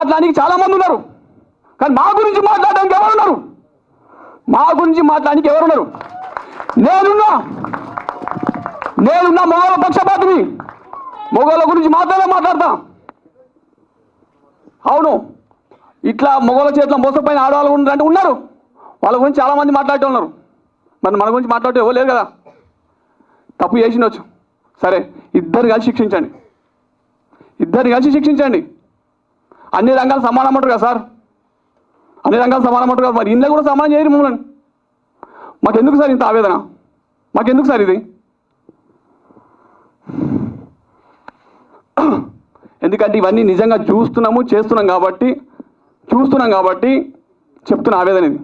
మాట్లాడడానికి చాలా మంది ఉన్నారు, కానీ మా గురించి మాట్లాడడానికి ఎవరున్నారు? మా గురించి మాట్లాడడానికి ఎవరున్నారు? నేనున్నా మొగోళ్ళ పక్షపాతిని, మొగోళ్ళ గురించి మాత్రమే మాట్లాడతా. అవును, ఇట్లా మొగోళ్ళ చేతిలో మోసపోయిన ఆడవాళ్ళు ఉన్నారంటే ఉన్నారు, వాళ్ళ గురించి చాలామంది మాట్లాడుతూ ఉన్నారు. మరి మన గురించి మాట్లాడుతూ ఎవరు లేరు కదా. తప్పు చేసినవచ్చు, సరే ఇద్దరు కలిసి శిక్షించండి, ఇద్దరు కలిసి శిక్షించండి. అన్ని రంగాలు సమానం అంటారు కదా సార్, అన్ని రంగాలు సమానం అంటారు కదా, మరి ఇంట్లో కూడా సమానం చేయరు మమ్మల్ని. మాకెందుకు సార్ ఇంత ఆవేదన? మాకెందుకు సార్ ఇది? ఎందుకంటే ఇవన్నీ నిజంగా చూస్తున్నాము, చేస్తున్నాం కాబట్టి చెప్తున్న ఆవేదన ఇది.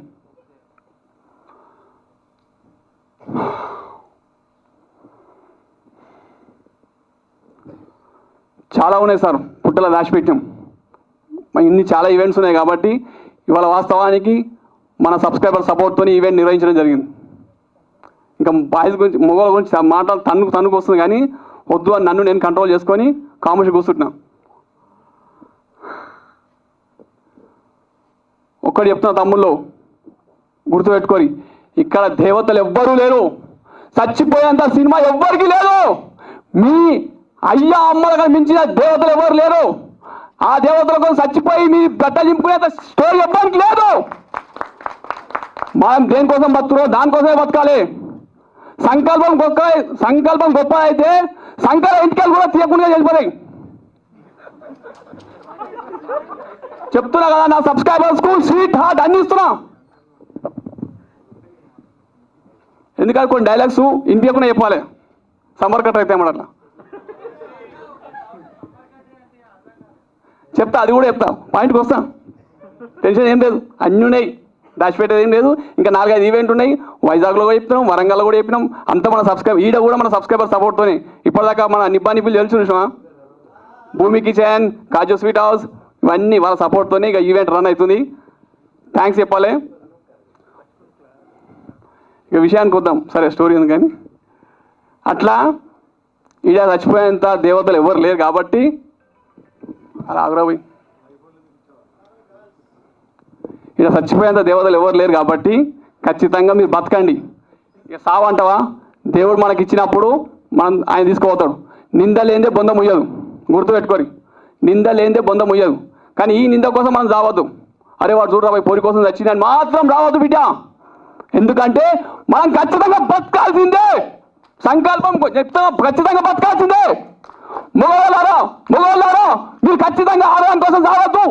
చాలా ఉన్నాయి సార్, పుట్టలో దాచిపెట్టాం. ఇన్ని చాలా ఈవెంట్స్ ఉన్నాయి కాబట్టి ఇవాళ వాస్తవానికి మన సబ్స్క్రైబర్ సపోర్ట్తో ఈవెంట్ నిర్వహించడం జరిగింది. ఇంకా బాయ్స్ గురించి మొగోళ్ళ గురించి మాటలు తన్నుకు వస్తుంది, కానీ వద్దు అని నన్ను నేను కంట్రోల్ చేసుకొని కాముషి కూర్చుంటున్నా. ఒక్కటి చెప్తున్నా తమ్ముళ్ళు, గుర్తుపెట్టుకొని, ఇక్కడ దేవతలు ఎవ్వరూ లేరు, చచ్చిపోయేంత సినిమా ఎవ్వరికి లేదు. మీ అయ్యా అమ్మలకు మించిన దేవతలు ఎవరు లేరు. ఆ దేవతల కోసం చచ్చిపోయి మీ గట్ట చింపుకునేంత స్టోరీ ఎవ్వరికి లేదు. మనం దేనికోసం బతుకురో దానికోసమే బతకాలి. సంకల్పం గొప్ప అయితే సంకల్ప ఇంటికి కూడా తీయకుండా వెళ్ళిపోతాయి. చెప్తున్నా కదా, నా సబ్స్క్రైబర్స్కు స్వీట్ హార్ట్ అందిస్తున్నా. ఎందుకంటే కొన్ని డైలాగ్స్ ఇంటికి కూడా చెప్పాలి, సమ్మర్ కట్ అయితే అన్నమాట. అట్లా చెప్తా, అది కూడా చెప్తా, పాయింట్కి వస్తా. టెన్షన్ ఏం లేదు, అన్నీ ఉన్నాయి, దాచిపెట్టేది ఏం లేదు. ఇంకా 4-5 ఈవెంట్ ఉన్నాయి, వైజాగ్లో కూడా చెప్పినాం, వరంగల్లో కూడా చెప్పినాం. అంతా మన ఈడ కూడా మన సబ్స్క్రైబర్ సపోర్ట్తోనే. ఇప్పటిదాకా మన నిబ్బిలు తెలుసు చూసినా, భూమి కిచెన్, కాజు స్వీట్ హౌస్, ఇవన్నీ వాళ్ళ సపోర్ట్తోనే ఇక ఈవెంట్ రన్ అవుతుంది. థ్యాంక్స్ చెప్పాలి. ఇక విషయానికి వద్దాం, సరే స్టోరీ ఉంది. కానీ అట్లా ఈడ చచ్చిపోయేంత దేవతలు ఎవరు లేరు కాబట్టి, అలా ఆగ్రహపోయి ఇలా చచ్చిపోయేంత దేవతలు ఎవరు లేరు కాబట్టి ఖచ్చితంగా మీరు బతకండి. ఇక సావంటావా, దేవుడు మనకి ఇచ్చినప్పుడు ఆయన తీసుకుపోతాడు. నింద లేనిదే బొంద ముయ్యదు, గుర్తుపెట్టుకోరి, నింద లేనిదే బొంద ముయ్యదు. కానీ ఈ నింద కోసం మనం రావద్దు. అరే వాడు చూడరా పోరి కోసం చచ్చిందని మాత్రం రావద్దు బిడ్డ. ఎందుకంటే మనం ఖచ్చితంగా బతకాల్సిందే, సంకల్పం చెప్తున్నా, ఖచ్చితంగా బతకాల్సిందే. మగవాళ్ళారా మీరు ఖచ్చితంగా ఆడడం కోసం రావద్దు.